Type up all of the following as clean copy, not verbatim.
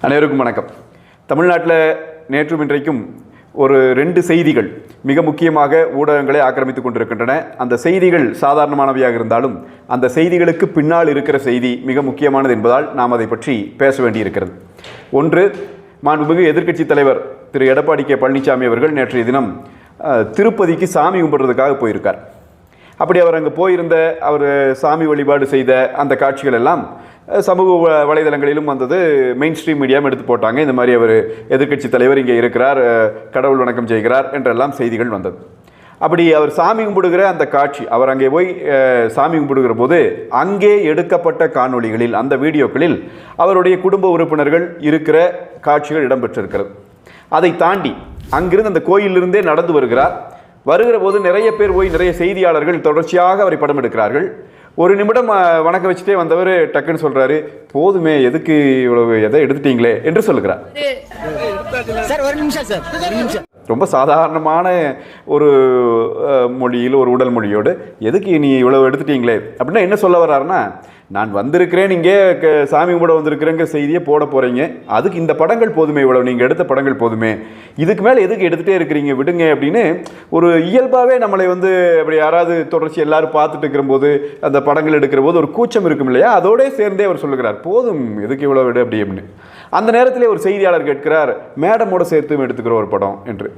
அனைவருக்கும் வணக்கம். தமிழ்நாட்டில் நேற்றும் இன்றைக்கும் ஒரு 2 செய்திகள் மிக முக்கியமாக ஊடகங்களை ஆக்கிரமித்துக் கொண்டிருக்கின்றன. அந்த செய்திகள் சாதாரணமானவையாக இருந்தாலும் அந்த செய்திகளுக்கு பின்னால் இருக்கிற செய்தி மிக முக்கியமானது என்பதால் நாம் அதை பற்றி பேச வேண்டியிருக்கிறது. ஒன்று, மாண்புமிகு எதிர்க்கட்சி தலைவர் திரு எடப்பாடி கே பழனிசாமி அவர்கள் நேற்றைய தினம் திருப்பதிக்கு சாமி கும்பிடுறதுக்காக போயிருக்கார். அப்படி அவர் அங்கே போயிருந்த அவர் சாமி வழிபாடு செய்த அந்த காட்சிகள் எல்லாம் சமூக வலைதளங்களிலும் வந்தது. மெயின் ஸ்ட்ரீம் மீடியாவும் எடுத்து போட்டாங்க. இந்த மாதிரி அவர் எதிர்க்கட்சி தலைவர் இங்கே இருக்கிறார், கடவுள் வணக்கம் செய்கிறார் என்றெல்லாம் செய்திகள் வந்தது. அப்படி அவர் சாமி கும்பிடுகிற அந்த காட்சி, அவர் அங்கே போய் சாமி கும்பிடுகிற போது அங்கே எடுக்கப்பட்ட காணொளிகளில், அந்த வீடியோக்களில் அவருடைய குடும்ப உறுப்பினர்கள் இருக்கிற காட்சிகள் இடம்பெற்றிருக்கிறது. அதை தாண்டி அங்கிருந்து அந்த கோயிலிருந்தே நடந்து வருகிற போது நிறைய பேர் போய் நிறைய செய்தியாளர்கள் தொடர்ச்சியாக அவரை படம் எடுக்கிறார்கள். ஒரு நிமிடம் வணக்க வச்சுட்டே வந்தவர் டக்குன்னு சொல்றாரு, போதுமே எதுக்கு இவ்வளவு எதை எடுத்துட்டீங்களே என்று சொல்லுகிறார். ரொம்ப சாதாரணமான ஒரு மொழியில், ஒரு உடல் மொழியோடு எதுக்கு நீ இவ்வளவு எடுத்துட்டீங்களே அப்படின்னா என்ன சொல்ல வர்றாருன்னா, நான் வந்திருக்கிறேன், இங்கே சாமி கும்பிட வந்திருக்கிறேங்கிற செய்தியை போட போகிறீங்க, அதுக்கு இந்த படங்கள் போதுமே, இவ்வளவு நீங்கள் எடுத்த படங்கள் போதுமே, இதுக்கு மேலே எதுக்கு எடுத்துகிட்டே இருக்கிறீங்க, விடுங்க அப்படின்னு ஒரு இயல்பாகவே நம்மளை அப்படி யாராவது தொடர்ச்சி எல்லாரும் பார்த்துட்டு இருக்கிறபோது அந்த படங்கள் எடுக்கிற போது ஒரு கூச்சம் இருக்கும் இல்லையா, அதோடே சேர்ந்தே அவர் சொல்லுகிறார், போதும் எதுக்கு இவ்வளோ விடு அப்படி அப்படின்னு. அந்த நேரத்திலே ஒரு செய்தியாளர் கேட்கிறார், மேடமோட சேர்த்து எடுத்துக்கிற ஒரு படம் என்று.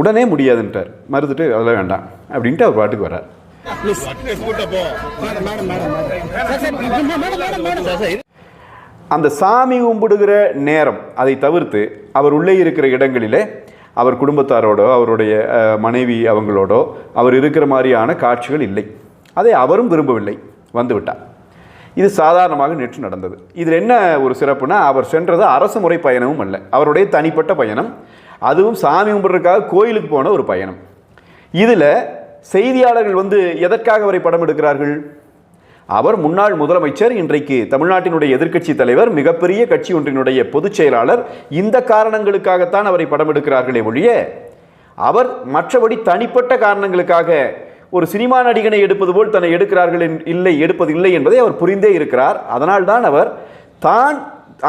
உடனே முடியாதுன்ட்டார், மறுத்துட்டு அதெல்லாம் வேண்டாம் அப்படின்ட்டு அவர் பாட்டுக்கு வர்றார். அந்த சாமி கும்பிடுகிற நேரம் அதை தவிர்த்து அவர் உள்ளே இருக்கிற இடங்களிலே அவர் குடும்பத்தாரோடோ அவருடைய மனைவி அவங்களோடோ அவர் இருக்கிற மாதிரியான காட்சிகள் இல்லை. அதை அவரும் விரும்பவில்லை, வந்துவிட்டார். இது சாதாரணமாக நேற்று நடந்தது. இதில் என்ன ஒரு சிறப்புனா, அவர் சென்றது அரசு முறை பயணமும் அல்ல, அவருடைய தனிப்பட்ட பயணம், அதுவும் சாமி கும்பிடுறதுக்காக கோயிலுக்கு போன ஒரு பயணம். இதில் செய்தியாளர்கள் எதற்காக அவரை படம் எடுக்கிறார்கள்? அவர் முன்னாள் முதலமைச்சர், இன்றைக்கு தமிழ்நாட்டினுடைய எதிர்க்கட்சி தலைவர், மிகப்பெரிய கட்சி ஒன்றினுடைய பொதுச் செயலாளர். இந்த காரணங்களுக்காகத்தான் அவரை படம் எடுக்கிறார்களே ஒழிய அவர் மற்றபடி தனிப்பட்ட காரணங்களுக்காக ஒரு சினிமா நடிகனை எடுப்பது போல் தன்னை எடுக்கிறார்கள் எடுப்பதில்லை என்பதை அவர் புரிந்தே இருக்கிறார். அதனால்தான் அவர் தான்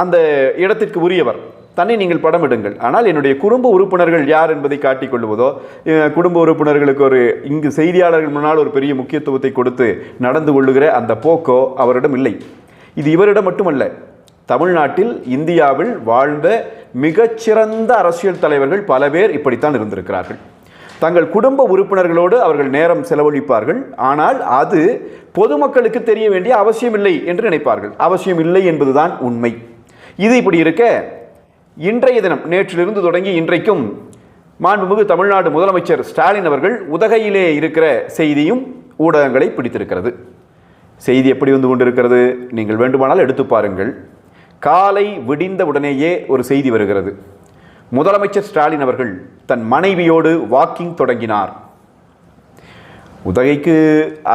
அந்த இடத்திற்கு உரியவர், தன்னை நீங்கள் படம் எடுங்கள், ஆனால் என்னுடைய குடும்ப உறுப்பினர்கள் யார் என்பதை காட்டிக்கொள்வதோ, குடும்ப உறுப்பினர்களுக்கு ஒரு இங்கு செய்தியாளர்கள் முன்னால் ஒரு பெரிய முக்கியத்துவத்தை கொடுத்து நடந்து கொள்ளுகிற அந்த போக்கோ அவரிடம் இல்லை. இது இவரிடம் மட்டுமல்ல, தமிழ்நாட்டில் இந்தியாவில் வாழ்ந்த மிகச்சிறந்த அரசியல் தலைவர்கள் பல பேர் இப்படித்தான் இருந்திருக்கிறார்கள். தங்கள் குடும்ப உறுப்பினர்களோடு அவர்கள் நேரம் செலவழிப்பார்கள், ஆனால் அது பொதுமக்களுக்கு தெரிய வேண்டிய அவசியமில்லை என்று நினைப்பார்கள். அவசியம் இல்லை என்பதுதான் உண்மை. இது இப்படி இருக்க, இன்றைய தினம், நேற்றிலிருந்து தொடங்கி இன்றைக்கும் மாண்புமிகு தமிழ்நாடு முதலமைச்சர் ஸ்டாலின் அவர்கள் உதகையிலே இருக்கிற செய்தியும் ஊடகங்களை பிடித்திருக்கிறது. செய்தி எப்படி வந்து கொண்டிருக்கிறது நீங்கள் வேண்டுமானால் எடுத்து பாருங்கள். காலை விடிந்த உடனேயே ஒரு செய்தி வருகிறது. முதலமைச்சர் ஸ்டாலின் அவர்கள் தன் மனைவியோடு வாக்கிங் தொடங்கினார். உதகைக்கு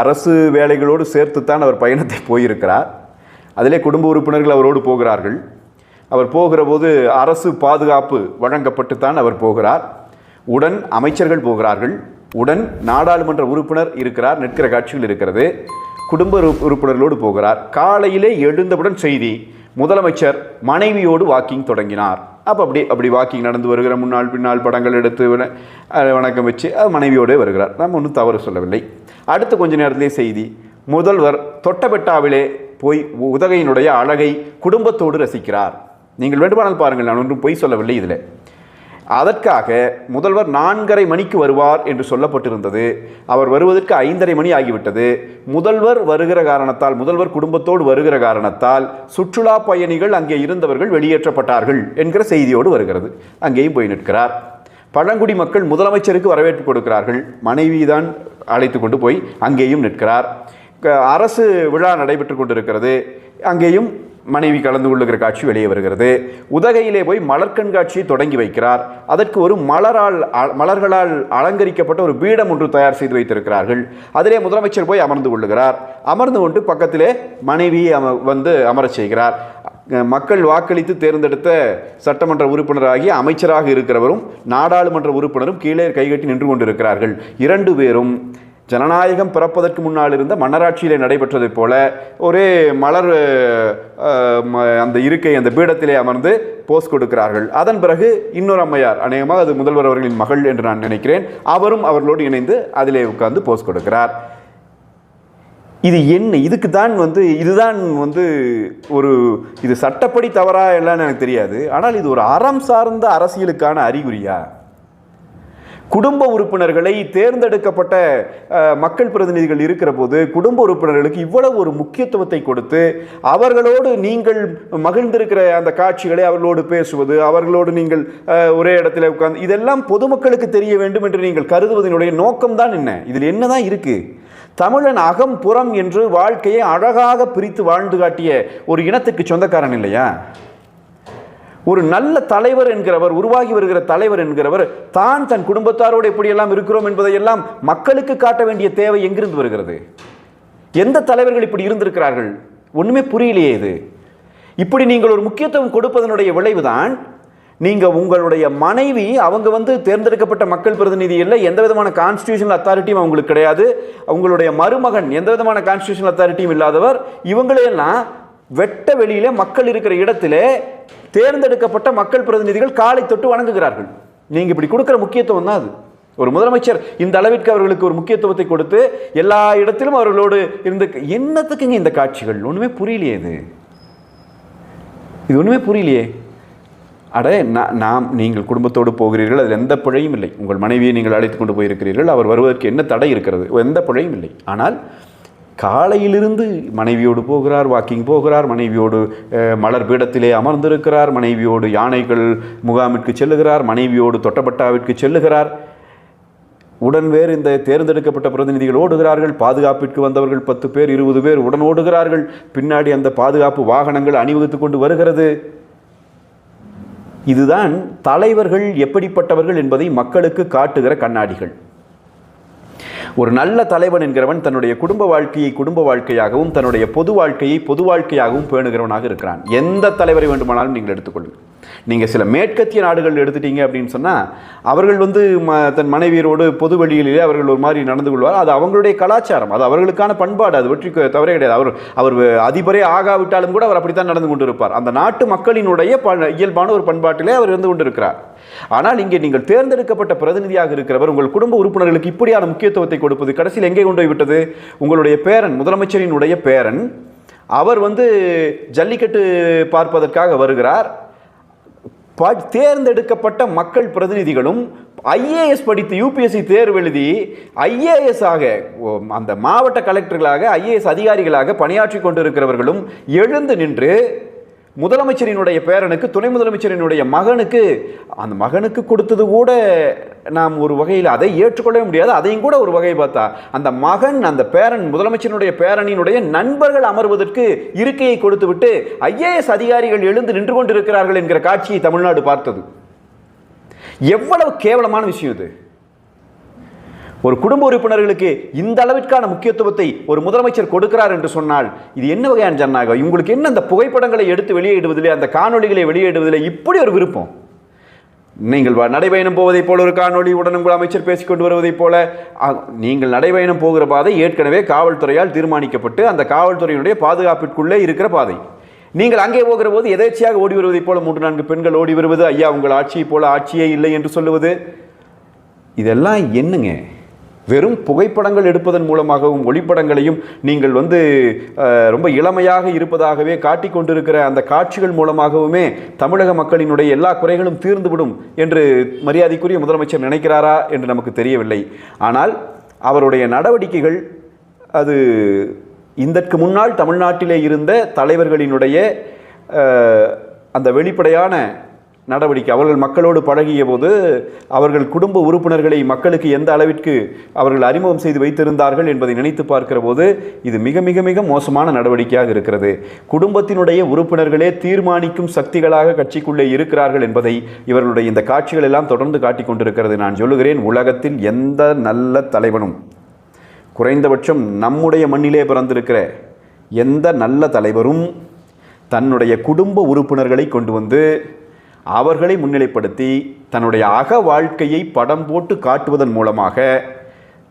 அரசு வேலைகளோடு சேர்த்துத்தான் அவர் பயணத்தை போயிருக்கிறார். அதிலே குடும்ப உறுப்பினர்கள் அவரோடு போகிறார்கள். அவர் போகிற போது அரசு பாதுகாப்பு வழங்கப்பட்டுத்தான் அவர் போகிறார். உடன் அமைச்சர்கள் போகிறார்கள், உடன் நாடாளுமன்ற உறுப்பினர் இருக்கிறார், நிற்கிற காட்சிகள் இருக்கிறது. குடும்ப உறுப்பினர்களோடு போகிறார். காலையிலே எழுந்தவுடன் செய்தி, முதலமைச்சர் மனைவியோடு வாக்கிங் தொடங்கினார். அப்படி வாக்கிங் நடந்து வருகிற முன்னாள் பின்னால் படங்கள் எடுத்து வணக்கம் வச்சு மனைவியோடு வருகிறார். நாம் ஒன்றும் தவறு சொல்லவில்லை. அடுத்த கொஞ்ச நேரத்திலே செய்தி, முதல்வர் தொட்டபெட்டாவிலே போய் உதகையினுடைய அழகை குடும்பத்தோடு ரசிக்கிறார். நீங்கள் வேண்டுமானால் பாருங்கள், நான் ஒன்றும் பொய் சொல்லவில்லை. இதில் அதற்காக முதல்வர் 4:30 மணிக்கு வருவார் என்று சொல்லப்பட்டிருந்தது. அவர் வருவதற்கு 5:30 மணி ஆகிவிட்டது. முதல்வர் வருகிற காரணத்தால், முதல்வர் குடும்பத்தோடு வருகிற காரணத்தால் சுற்றுலா பயணிகள் அங்கே இருந்தவர்கள் வெளியேற்றப்பட்டார்கள் என்கிற செய்தியோடு வருகிறது. அங்கேயும் போய் நிற்கிறார். பழங்குடி மக்கள் முதலமைச்சருக்கு வரவேற்பு கொடுக்கிறார்கள். மனைவி தான் அழைத்து கொண்டு போய் அங்கேயும் நிற்கிறார். அரசு விழா நடைபெற்று கொண்டிருக்கிறது. அங்கேயும் மனைவி கலந்து கொள்ளுகிற காட்சி வெளியே வருகிறது. உதகையிலே போய் மலர் கண்காட்சியை தொடங்கி வைக்கிறார். அதற்கு ஒரு மலர்களால் அலங்கரிக்கப்பட்ட ஒரு பீடம் ஒன்று தயார் செய்து வைத்திருக்கிறார்கள். அதிலே முதலமைச்சர் போய் அமர்ந்து கொள்ளுகிறார். அமர்ந்து கொண்டு பக்கத்திலே மனைவியை அமரச் செய்கிறார். மக்கள் வாக்களித்து தேர்ந்தெடுத்த சட்டமன்ற உறுப்பினராகி அமைச்சராக இருக்கிறவரும் நாடாளுமன்ற உறுப்பினரும் கீழே கைகட்டி நின்று கொண்டிருக்கிறார்கள். 2 பேரும் ஜனநாயகம் பிறப்பதற்கு முன்னால் இருந்த மன்னராட்சியிலே நடைபெற்றதைப் போல ஒரே மலர் அந்த இருக்கை அந்த பீடத்திலே அமர்ந்து போஸ் கொடுக்கிறார்கள். அதன் பிறகு இன்னொரு அம்மையார், அநேகமாக அது முதல்வர் அவர்களின் மகள் என்று நான் நினைக்கிறேன், அவரும் அவர்களோடு இணைந்து அதிலே உட்கார்ந்து போஸ் கொடுக்கிறார். இது என்ன? இதுக்கு தான் இதுதான் இது சட்டப்படி தவறா இல்லைன்னு எனக்கு தெரியாது. ஆனால் இது ஒரு அறம் சார்ந்த அரசியலுக்கான அறிகுறியா? குடும்ப உறுப்பினர்களை தேர்ந்தெடுக்கப்பட்ட மக்கள் பிரதிநிதிகள் இருக்கிற போது குடும்ப உறுப்பினர்களுக்கு இவ்வளவு ஒரு முக்கியத்துவத்தை கொடுத்து அவர்களோடு நீங்கள் மகிழ்ந்திருக்கிற அந்த காட்சிகளை அவர்களோடு பேசுவது, அவர்களோடு நீங்கள் ஒரே இடத்துல உட்கார்ந்து, இதெல்லாம் பொதுமக்களுக்கு தெரிய வேண்டும் என்று நீங்கள் கருதுவதனுடைய நோக்கம்தான் என்ன? இதில் என்னதான் இருக்கு? தமிழன் அகம் புறம் என்று வாழ்க்கையை அழகாக பிரித்து வாழ்ந்து காட்டிய ஒரு இனத்துக்கு சொந்தக்காரன் இல்லையா? ஒரு நல்ல தலைவர் என்கிறவர், உருவாகி வருகிற தலைவர் என்கிறவர் தான் தன் குடும்பத்தாரோடு எப்படியெல்லாம் இருக்கிறோம் என்பதையெல்லாம் மக்களுக்கு காட்ட வேண்டிய தேவை எங்கிருந்து வருகிறது? எந்த தலைவர்கள் இப்படி இருந்திருக்கிறார்கள்? ஒண்ணுமே புரியலையே. இது இப்படி நீங்கள் ஒரு முக்கியத்துவம் கொடுப்பதனுடைய விளைவுதான் உங்களுடைய மனைவி அவங்க தேர்ந்தெடுக்கப்பட்ட மக்கள் பிரதிநிதி இல்லை, எந்த விதமான கான்ஸ்டிடியூஷனல் அத்தாரிட்டியும் அவங்களுக்கு கிடையாது. உங்களுடைய மருமகன் எந்த விதமான கான்ஸ்டிடியூஷனல் அத்தாரிட்டியும் இல்லாதவர். இவங்களையெல்லாம் வெட்ட வெளியில மக்கள் இருக்கிற இடத்திலே தேர்ந்தெடுக்கப்பட்ட மக்கள் பிரதிநிதிகள் காலை தொட்டு வணங்குகிறார்கள். நீங்க இப்படி கொடுக்கிற முக்கியத்துவம் தான் அது. ஒரு முதலமைச்சர் இந்த அளவிற்கு அவர்களுக்கு ஒரு முக்கியத்துவத்தை கொடுத்து எல்லா இடத்திலும் அவர்களோடு இருந்து என்னத்துக்குங்க இந்த காட்சிகள்? ஒண்ணுமே புரியலையே. இது ஒண்ணுமே புரியலையே. நீங்கள் குடும்பத்தோடு போகிறீர்கள், அதில் எந்த பிழையும் இல்லை. உங்கள் மனைவியை நீங்கள் அழைத்து கொண்டு போயிருக்கிறீர்கள், அவர் வருவதற்கு என்ன தடை இருக்கிறது? எந்த பிழையும் இல்லை. ஆனால் காலையிலிருந்து மனைவியோடு போகிறார், வாக்கிங் போகிறார், மனைவியோடு மலர் பீடத்திலே அமர்ந்திருக்கிறார், மனைவியோடு யானைகள் முகாமிற்கு செல்லுகிறார், மனைவியோடு தொட்டபட்டாவிற்கு செல்லுகிறார். உடன் வேறு இந்த தேர்ந்தெடுக்கப்பட்ட பிரதிநிதிகள் ஓடுகிறார்கள். பாதுகாப்பிற்கு வந்தவர்கள் 10 பேர் 20 பேர் உடன் ஓடுகிறார்கள். பின்னாடி அந்த பாதுகாப்பு வாகனங்கள் அணிவகுத்து கொண்டு வருகிறது. இதுதான் தலைவர்கள் எப்படிப்பட்டவர்கள் என்பதை மக்களுக்கு காட்டுகிற கண்ணாடிகள். ஒரு நல்ல தலைவன் என்கிறவன் தன்னுடைய குடும்ப வாழ்க்கையை குடும்ப வாழ்க்கையாகவும் தன்னுடைய பொது வாழ்க்கையை பொது வாழ்க்கையாகவும் பேணுகிறவனாக இருக்கிறான். எந்த தலைவரை வேண்டுமானாலும் நீங்கள் எடுத்துக்கொள்ளுங்கள். நீங்கள் சில மேற்கத்திய நாடுகள் எடுத்துட்டீங்க அப்படின்னு சொன்னால் அவர்கள் தன் மனைவியரோடு பொது வழியிலே அவர்கள் ஒரு மாதிரி நடந்து கொள்வார். அது அவங்களுடைய கலாச்சாரம், அது அவர்களுக்கான பண்பாடு, அது வெற்றி தவறே கிடையாது. அவர் அதிபரே ஆகாவிட்டாலும் கூட அவர் அப்படித்தான் நடந்து கொண்டு இருப்பார். அந்த நாட்டு மக்களினுடைய இயல்பான ஒரு பண்பாட்டிலே அவர் இருந்து கொண்டிருக்கிறார். ஆனால் இங்கே நீங்கள் தேர்ந்தெடுக்கப்பட்ட பிரதிநிதியாக இருக்கிறவர் உங்கள் குடும்ப உறுப்பினர்களுக்கு இப்படியான முக்கியத்துவத்தை கொடுப்பது கடைசியில் எங்கே கொண்டு போய்விட்டது? உங்களுடைய பேரன், முதலமைச்சரினுடைய பேரன், அவர் ஜல்லிக்கட்டு பார்ப்பதற்காக வருகிறார். தேர்ந்தெடுக்கப்பட்ட மக்கள் பிரதிநிதிகளும் ஐஏஎஸ் படித்து யூபிஎஸ்சி தேர்வு எழுதி ஐஏஎஸ் ஆக அந்த மாவட்ட கலெக்டர்களாக ஐஏஎஸ் அதிகாரிகளாக பணியாற்றி கொண்டிருக்கிறவர்களும் எழுந்து நின்று முதலமைச்சரினுடைய பேரனுக்கு, துணை முதலமைச்சரினுடைய மகனுக்கு, அந்த மகனுக்கு கொடுத்தது கூட நாம் ஒரு வகையில் அதை ஏற்றுக்கொள்ளவே முடியாது. அதையும் கூட ஒரு வகையை பார்த்தா அந்த மகன், அந்த பேரன், முதலமைச்சரினுடைய பேரனினுடைய நண்பர்கள் அமர்வதற்கு இருக்கையை கொடுத்து விட்டு ஐஏஎஸ் அதிகாரிகள் எழுந்து நின்று கொண்டிருக்கிறார்கள் என்கிற காட்சியை தமிழ்நாடு பார்த்தது. எவ்வளவு கேவலமான விஷயம் இது! ஒரு குடும்ப உறுப்பினர்களுக்கு இந்த அளவிற்கான முக்கியத்துவத்தை ஒரு முதலமைச்சர் கொடுக்கிறார் என்று சொன்னால் இது என்ன வகையான ஜனநாயகம்? உங்களுக்கு என்ன அந்த புகைப்படங்களை எடுத்து வெளியிடுவதில்லை, அந்த காணொலிகளை வெளியிடுவதில்லை இப்படி ஒரு விருப்பம்? நீங்கள் நடைபயணம் போவதைப் போல ஒரு காணொலி, உடன் உங்கள் அமைச்சர் பேசிக்கொண்டு வருவதைப் போல. நீங்கள் நடைபயணம் போகிற பாதை ஏற்கனவே காவல்துறையால் தீர்மானிக்கப்பட்டு அந்த காவல்துறையினுடைய பாதுகாப்பிற்குள்ளே இருக்கிற பாதை. நீங்கள் அங்கே போகிற போது எதேச்சியாக ஓடி வருவதைப் போல 3-4 பெண்கள் ஓடி வருவது, ஐயா உங்கள் ஆட்சியை போல ஆட்சியே இல்லை என்று சொல்லுவது, இதெல்லாம் என்னங்க? வெறும் புகைப்படங்கள் எடுப்பதன் மூலமாகவும் ஒளிப்படங்களையும் நீங்கள் ரொம்ப இளமையாக இருப்பதாகவே காட்டிக் கொண்டிருக்கிற அந்த காட்சிகள் மூலமாகவுமே தமிழக மக்களினுடைய எல்லா குறைகளும் தீர்ந்துவிடும் என்று மரியாதைக்குரிய முதலமைச்சர் நினைக்கிறாரா என்று நமக்கு தெரியவில்லை. ஆனால் அவருடைய நடவடிக்கைகள் அது இதற்கு முன்னால் தமிழ்நாட்டிலே இருந்த தலைவர்களினுடைய அந்த வெளிப்படையான நடவடிக்கை. அவர்கள் மக்களோடு பழகிய போது அவர்கள் குடும்ப உறுப்பினர்களை மக்களுக்கு எந்த அளவிற்கு அவர்கள் அறிமுகம் செய்து வைத்திருந்தார்கள் என்பதை நினைத்து பார்க்கிற போது இது மிக மிக மிக மோசமான நடவடிக்கையாக இருக்கிறது. குடும்பத்தினுடைய உறுப்பினர்களே தீர்மானிக்கும் சக்திகளாக கட்சிக்குள்ளே இருக்கிறார்கள் என்பதை இவர்களுடைய இந்த காட்சிகள் எல்லாம் தொடர்ந்து காட்டிக் கொண்டிருக்கிறது. நான் சொல்லுகிறேன், உலகத்தில் எந்த நல்ல தலைவனும், குறைந்தபட்சம் நம்முடைய மண்ணிலே பிறந்திருக்கிற எந்த நல்ல தலைவரும் தன்னுடைய குடும்ப உறுப்பினர்களை கொண்டு அவர்களை முன்னிலைப்படுத்தி தன்னுடைய அக வாழ்க்கையை படம் போட்டு காட்டுவதன் மூலமாக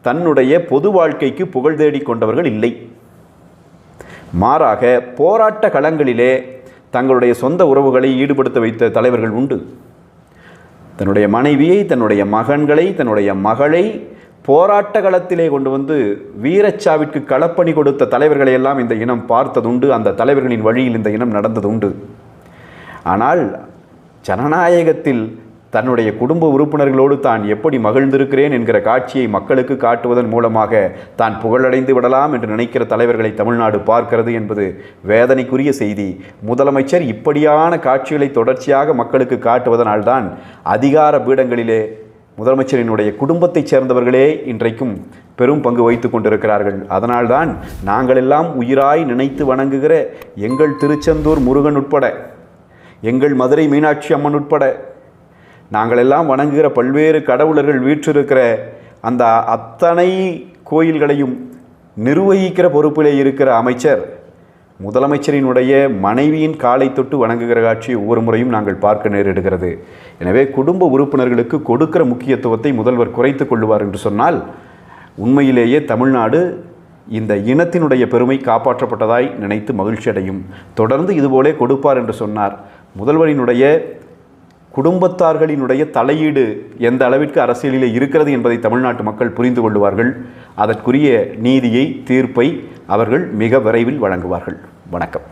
தன்னுடைய பொது வாழ்க்கைக்கு புகழ் தேடிக் கொண்டவர்கள் இல்லை. மாறாக போராட்ட களங்களிலே தங்களுடைய சொந்த உறவுகளை ஈடுபடுத்த வைத்த தலைவர்கள் உண்டு. தன்னுடைய மனைவியை, தன்னுடைய மகன்களை, தன்னுடைய மகளை போராட்ட களத்திலே கொண்டு வந்து வீரச்சாவிற்கு களப்பணி கொடுத்த தலைவர்களை எல்லாம் இந்த இனம் பார்த்ததுண்டு. அந்த தலைவர்களின் வழியில் இந்த இனம் நடந்ததுண்டு. ஆனால் ஜனநாயகத்தில் தன்னுடைய குடும்ப உறுப்பினர்களோடு தான் எப்படி மகிழ்ந்திருக்கிறேன் என்கிற காட்சியை மக்களுக்கு காட்டுவதன் மூலமாக தான் புகழடைந்து விடலாம் என்று நினைக்கிற தலைவர்களை தமிழ்நாடு பார்க்கிறது என்பது வேதனைக்குரிய செய்தி. முதலமைச்சர் இப்படியான காட்சிகளை தொடர்ச்சியாக மக்களுக்கு காட்டுவதனால்தான் அதிகார பீடங்களிலே முதலமைச்சரினுடைய குடும்பத்தைச் சேர்ந்தவர்களே இன்றைக்கும் பெரும் பங்கு வைத்து கொண்டிருக்கிறார்கள். அதனால்தான் நாங்கள் எல்லாம் உயிராய் நினைத்து வணங்குகிற எங்கள் திருச்செந்தூர் முருகன் உட்பட, எங்கள் மதுரை மீனாட்சி அம்மன் உட்பட நாங்கள் எல்லாம் வணங்குகிற பல்வேறு கடவுளர்கள் வீற்றிருக்கிற அந்த அத்தனை கோயில்களையும் நிர்வகிக்கிற பொறுப்பிலே இருக்கிற அமைச்சர் முதலமைச்சரினுடைய மனைவியின் காலை தொட்டு வணங்குகிற காட்சி ஒவ்வொரு முறையும் நாங்கள் பார்க்க நேரிடுகிறது. எனவே குடும்ப உறுப்பினர்களுக்கு கொடுக்கிற முக்கியத்துவத்தை முதல்வர் குறைத்து கொள்ளுவார் என்று சொன்னால் உண்மையிலேயே தமிழ்நாடு இந்த இனத்தினுடைய பெருமை காப்பாற்றப்பட்டதாய் நினைத்து மகிழ்ச்சி அடையும். தொடர்ந்து இதுபோலே கொடுப்பார் என்று சொன்னார். முதல்வரினுடைய குடும்பத்தார்களினுடைய தலையீடு எந்த அளவிற்கு அரசியலிலே இருக்கிறது என்பதை தமிழ்நாட்டு மக்கள் புரிந்து கொள்வார்கள். அதற்குரிய நீதியை, தீர்ப்பை அவர்கள் மிக விரைவில் வழங்குவார்கள். வணக்கம்.